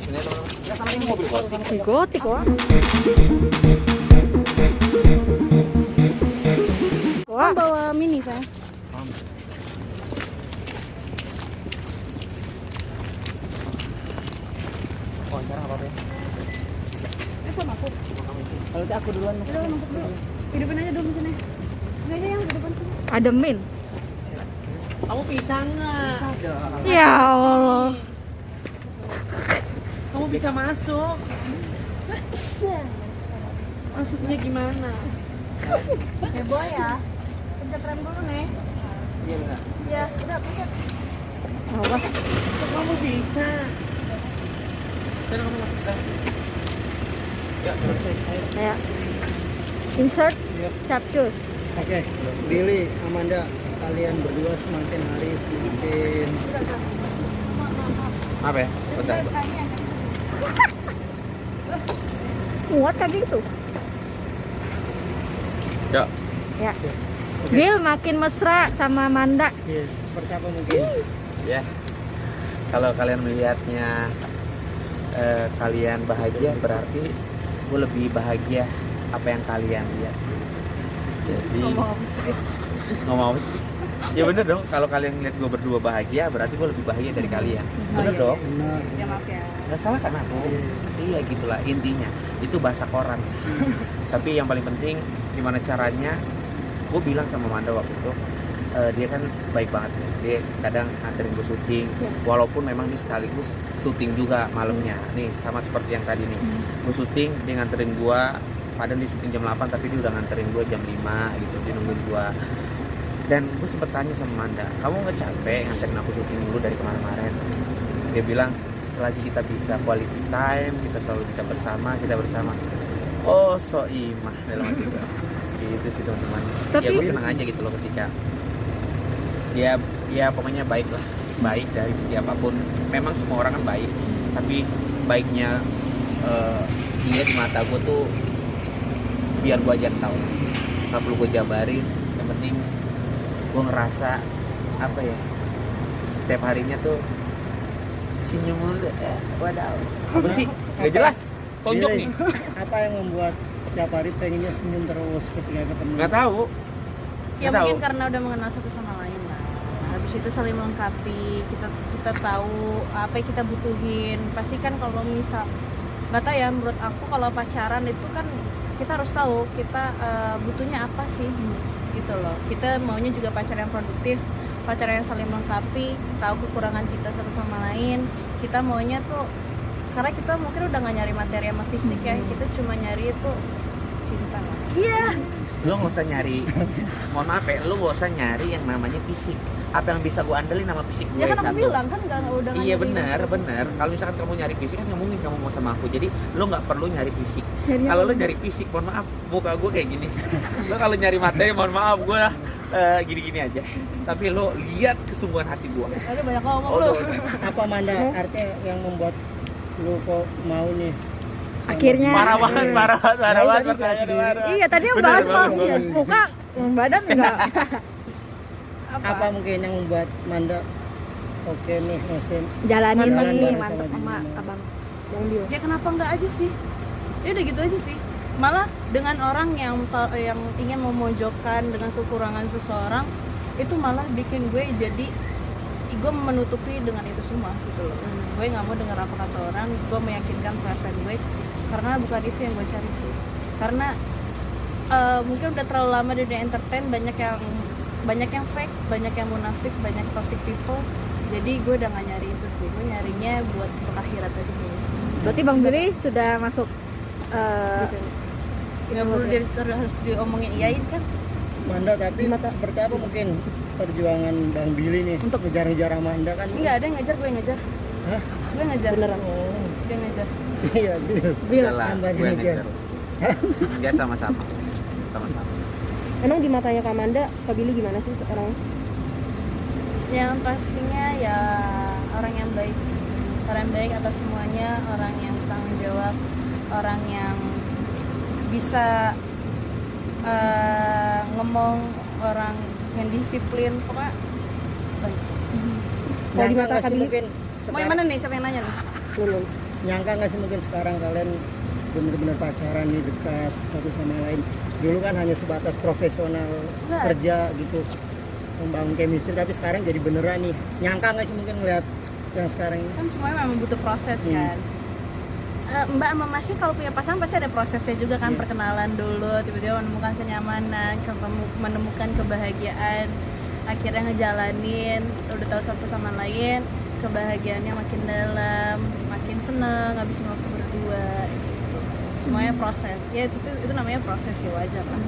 Ini teman-teman. Ya sama ini mobil gotik. Gotik wah. Wah, bawa mini saya. Oh, sekarang apa ya? Sama aku. Kalau aku duluan. Udah masuk dulu. Hidupin aja dulu mesinnya. Ini aja yang di depan. Ademin. Kamu bisa nggak? Ya Allah. Kamu bisa masuk. Masuknya gimana? Heboh ya. Pencet rem dulu nih. Iya benar. Ya, udah pencet. Apa? Kok kamu bisa? Dan kamu masuk ke dalam. Ya, selesai. Ayo. Ya. Insert. Yep. Capcus. Oke, Billy, Amanda, kalian berdua semakin hari semakin Apa ya? Bentar. Muat kaki itu. Ya. Ya. Bill makin mesra sama Manda. ya, seperti apa mungkin? Ya. Kalau kalian melihatnya kalian bahagia, berarti gue lebih bahagia apa yang kalian lihat. Jadi ngomong apa sih? Ya bener dong, kalau kalian lihat gue berdua bahagia, berarti gue lebih bahagia dari kalian. Bener dong? Benar. Ya maaf ya. Gak salah kan aku? Iya gitulah intinya. Itu bahasa koran. Tapi yang paling penting gimana caranya? Gue bilang sama Manda waktu itu, dia kan baik banget ya. Dia kadang nganterin gue syuting, walaupun memang dia sekaligus syuting juga malamnya. Nih sama seperti yang tadi nih. Gue syuting, dia nganterin gue. Padahal dia syuting jam 8, tapi dia udah nganterin gue jam 5 gitu. Dia nungguin gue. Dan gue sempet tanya sama Manda, kamu nggak capek nganterin aku syuting dulu dari kemarin-kemarin? Dia bilang, selagi kita bisa quality time, kita selalu bisa bersama, kita bersama. Oh, so imah dalam hati gue. Gitu sih teman-teman. Tapi- Ya gue senang aja gitu loh ketika ya pokoknya baik lah, baik dari segi apapun. Memang semua orang kan baik, tapi baiknya dia di mata gue tuh biar gue aja yang tahu, nggak perlu gue jabarin. Yang penting gue ngerasa apa ya, setiap harinya tuh senyum mulu. Wadaw, apa sih? Gak jelas. Tonjok Billy, nih. apa yang membuat tiap hari pengennya senyum terus ketika ketemu? Nggak tahu. Ya Nggak mungkin tahu. karena udah mengenal satu sama lain lah. Habis itu saling melengkapi. Kita tahu apa yang kita butuhin. Pasti kan kalau misal nggak tahu ya, menurut aku kalau pacaran itu kan kita harus tahu kita butuhnya apa sih gitu loh. Kita maunya juga pacar yang produktif, pacar yang saling melengkapi, tahu kekurangan kita satu sama lain. Kita maunya tuh karena kita mungkin udah nggak nyari materi sama fisik ya, kita cuma nyari itu cinta lah. Iya. Lo nggak usah nyari, mohon maaf ya, lo nggak usah nyari yang namanya fisik. Apa yang bisa gue andelin sama fisik gue? Ya kan aku satu. bilang kan udah nggak Iya nyari benar, fisik. benar. Kalau misalkan kamu nyari fisik kan nggak mungkin kamu mau sama aku. Jadi lo nggak perlu nyari fisik. Nyari Kalau apa? lo nyari fisik, mohon maaf, muka gue kayak gini. Lo kalau nyari materi, mohon maaf, gue gini-gini aja. Tapi lo lihat kesungguhan hati gue. Ada banyak ngomong Oh, lu. Apa Manda artinya yang membuat lu kok mau nih? Akhirnya. Parah banget, parah banget, parah Nah, banget. tadi pertanyaan parah. Iya tadi yang Bener, bahas bagus, pas bagus. muka, badan enggak. Apa mungkin yang membuat Manda oke nih mesin? Jalanin Jalan nih bareng mantep sama sama Bima. abang. Bang Dio. Ya kenapa enggak aja sih? Ya udah gitu aja sih. Malah dengan orang yang ingin memojokkan dengan kekurangan seseorang itu malah bikin gue jadi gue menutupi dengan itu semua gitu loh. Gue nggak mau dengar apa kata orang, gue meyakinkan perasaan gue karena bukan itu yang gue cari sih. Karena mungkin udah terlalu lama di dunia entertain, banyak yang fake, banyak yang munafik, banyak toxic people. Jadi gue udah gak nyari itu sih, gue nyarinya buat untuk akhirat aja. Berarti Bang Billy sudah masuk Nggak perlu harus diomongin iyain kan? Manda, tapi seperti apa mungkin perjuangan Bang Billy nih untuk ngejar-ngejar Amanda kan? Enggak ada yang ngejar, gue yang ngejar. Hah? Gue yang ngejar. beneran. Dia yang ngejar. Iya, Bill. Bill, Udah lah, tambah gue yang demikian. ngejar. Enggak sama-sama. Sama-sama. emang di matanya Kak Amanda, Kak Billy gimana sih sekarang? Yang pastinya ya orang yang baik. Orang yang baik atas semuanya, orang yang bertanggung jawab, orang yang bisa ngomong, orang yang disiplin, pokoknya baik. Kalau di Nah, mata nggak Kak sih Billy, mungkin Mau yang mana nih? Siapa yang nanya nih? belum. nyangka nggak sih mungkin sekarang kalian bener-bener pacaran nih, dekat satu sama lain? Dulu kan hanya sebatas profesional Nggak. kerja gitu, membangun chemistry, tapi sekarang jadi beneran nih. Nyangka nggak sih mungkin ngeliat yang sekarang ini? Kan semuanya memang butuh proses kan. Mbak sama Mas sih kalau punya pasangan pasti ada prosesnya juga kan, Iya. perkenalan dulu, tiba-tiba menemukan kenyamanan, menemukan kebahagiaan, akhirnya ngejalanin, udah tahu satu sama lain, kebahagiaannya makin dalam, makin seneng, ngabisin waktu berdua gitu. Semuanya proses. Ya itu namanya proses, ya wajar lah.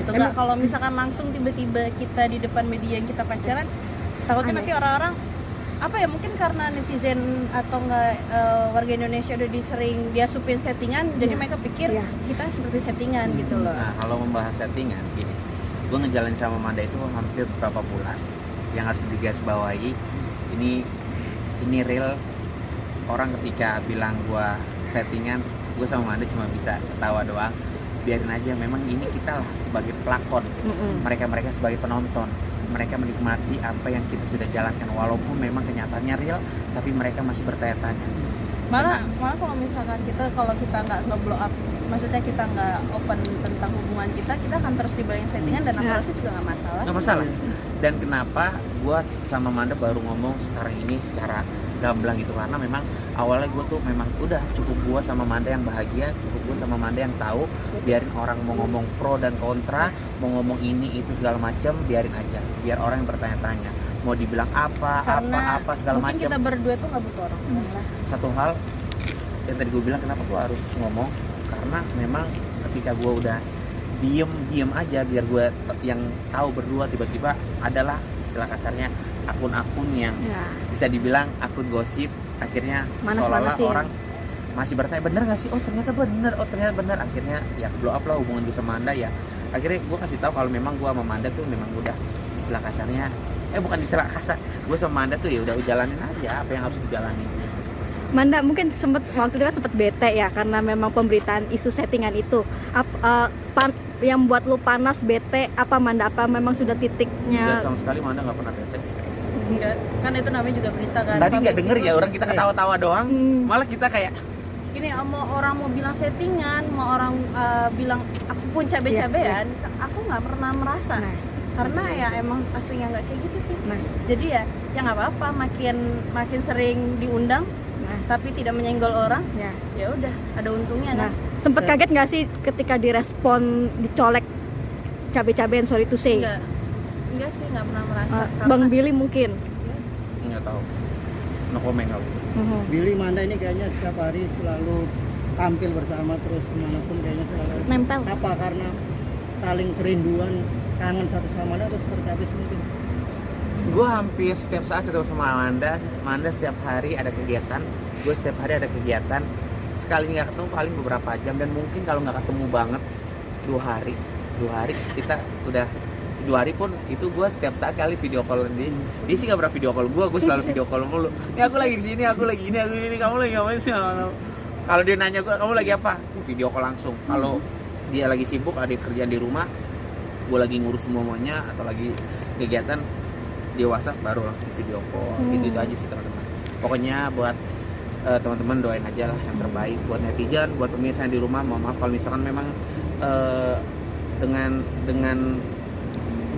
Itu nggak kalau misalkan langsung tiba-tiba kita di depan media yang kita pacaran, takutnya nanti orang-orang apa ya, mungkin karena netizen atau enggak warga Indonesia udah disering dia supin settingan, jadi mereka pikir kita seperti settingan gitu loh. Nah, kalau membahas settingan gini, gue ngejalanin sama Amanda itu hampir beberapa bulan. Yang harus digarisbawahi, ini real. Orang ketika bilang gue settingan, gue sama Amanda cuma bisa ketawa doang. Biarin aja, memang ini kita lah sebagai pelakon, mereka sebagai penonton. Mereka menikmati apa yang kita sudah jalankan, walaupun memang kenyataannya real, tapi mereka masih bertanya-tanya. Malah kalau misalkan kalau kita nggak nge-blow up, maksudnya kita nggak open tentang hubungan kita akan terus dibayang settingan dan aku rasa juga nggak masalah. Nggak masalah. Dan kenapa gue sama Amanda baru ngomong sekarang ini secara gamblang gitu, karena memang awalnya gue tuh memang udah cukup gue sama Amanda yang bahagia, cukup gue sama Amanda yang tahu, biarin orang mau ngomong pro dan kontra, mau ngomong ini itu segala macam, biarin aja, biar orang yang bertanya-tanya mau dibilang apa segala mungkin macam. kita berdua tuh nggak butuh orang lah. Satu hal yang tadi gue bilang, kenapa gue harus ngomong, karena memang ketika gue udah diem aja, biar gue yang tahu berdua, tiba-tiba adalah istilah kasarnya akun-akun yang bisa dibilang akun gosip, akhirnya seolah-olah orang masih bertanya bener nggak sih, oh ternyata bener, akhirnya ya blow up lah hubungan gue sama Amanda. Ya akhirnya gue kasih tahu kalau memang gue sama Amanda tuh memang udah istilah kasarnya, bukan istilah kasar, gue sama Amanda tuh ya udah jalanin aja apa yang harus dijalanin. Manda mungkin waktu itu kan sempet bete ya karena memang pemberitaan isu settingan itu. Yang buat lu panas bete apa Manda? Apa memang sudah titiknya? Enggak, sama sekali Amanda nggak pernah bete. Enggak, kan itu namanya juga berita kan. Tadi nggak denger ya, orang kita ketawa-tawa doang, malah kita kayak gini, mau orang mau bilang settingan, mau orang bilang aku pun cabe-cabean, aku nggak pernah merasa. Karena ya emang aslinya nggak kayak gitu sih. Jadi ya nggak apa-apa, makin sering diundang tapi tidak menyenggol orang, ya udah ada untungnya kan. Sempet kaget nggak sih ketika direspon dicolek cabe-cabean, sorry to say? Enggak sih, nggak pernah merasa. Bang Billy mungkin nggak tahu, no comment kalau gitu. Billy, Amanda ini kayaknya setiap hari selalu tampil bersama, terus kemanapun kayaknya selalu nempel. Apa karena saling kerinduan, kangen satu sama lain, atau seperti apa sih mungkin? Gue hampir setiap saat ketemu sama Amanda setiap hari ada kegiatan, gue setiap hari ada kegiatan. Sekali nggak ketemu paling beberapa jam, dan mungkin kalau nggak ketemu banget 2 hari kita udah 2 hari pun itu gue setiap saat kali video call dia sih nggak pernah video call gue selalu video call mulu. Ini aku lagi di sini, aku lagi ini, kamu lagi ngapain sih? Kalau dia nanya gue, kamu lagi apa? Video call langsung. Kalau dia lagi sibuk ada kerjaan di rumah, gue lagi ngurus semuanya atau lagi kegiatan, dia WhatsApp baru langsung video call. Itu aja sih teman-teman. Pokoknya buat teman-teman doain aja lah yang terbaik buat netizen, buat pemirsa yang di rumah. Mohon maaf kalau misalkan memang dengan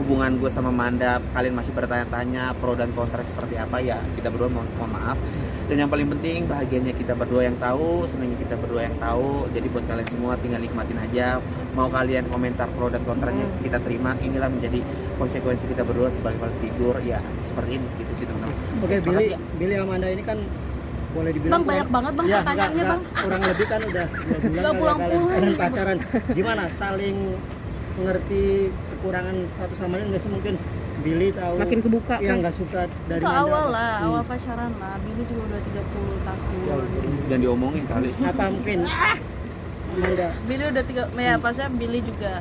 hubungan gue sama Amanda kalian masih bertanya-tanya pro dan kontra seperti apa, ya kita berdua mohon maaf. Dan yang paling penting bahagianya kita berdua yang tahu, senangnya kita berdua yang tahu. Jadi buat kalian semua tinggal nikmatin aja. Mau kalian komentar pro dan kontranya kita terima. Inilah menjadi konsekuensi kita berdua sebagai public figure, ya seperti ini gitu sih teman-teman. Oke, Billy Amanda ini kan boleh dibilang Bang, banyak banget bang pertanyaannya bang. Kurang lebih kan udah 2 bulan Nggak pulang-pulang. kalian pacaran. Gimana saling mengerti kekurangan satu sama lain nggak sih? Mungkin Billy tahu Makin kebuka yang kan? nggak suka dari Itu Amanda. awal lah, awal pacaran lah. Billy juga udah 30 tahun. Dan diomongin kali. Apa mungkin Amanda? Billy udah ya pasnya Billy juga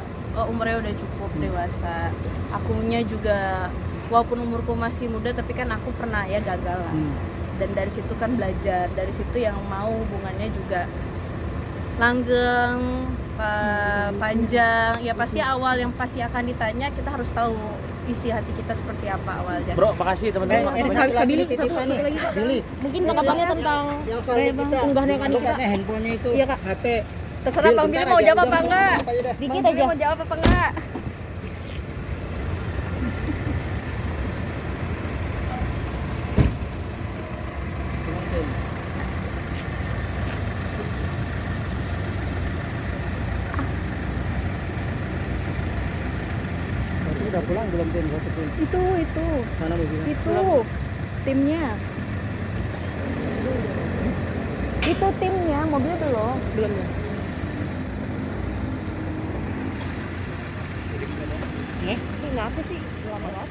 umurnya udah cukup dewasa. Akunya juga walaupun umurku masih muda, tapi kan aku pernah ya gagal lah. Dan dari situ kan belajar, dari situ yang mau hubungannya juga langgeng, panjang. Ya pasti awal yang pasti akan ditanya, kita harus tahu isi hati kita seperti apa awalnya. Bro, makasih teman-teman. ini Makasih. satu lagi Billy, titipan satu nih. lagi, Pak. Billy, Mungkin tanggapannya tentang yang soalnya kita unggahnya kan lu kita. katanya handphonenya itu Iya, Kak. HP. Terserah Bang Billy bentar mau aja, jawab udah, apa enggak? apa aja dah. Dikit Bang Billy aja. mau jawab apa enggak? Berarti udah pulang belum tim satu tim? Itu Mana mobilnya? itu timnya. Itu timnya, mobil belum. Belum ya. Eh? Ini kenapa sih? Lama banget.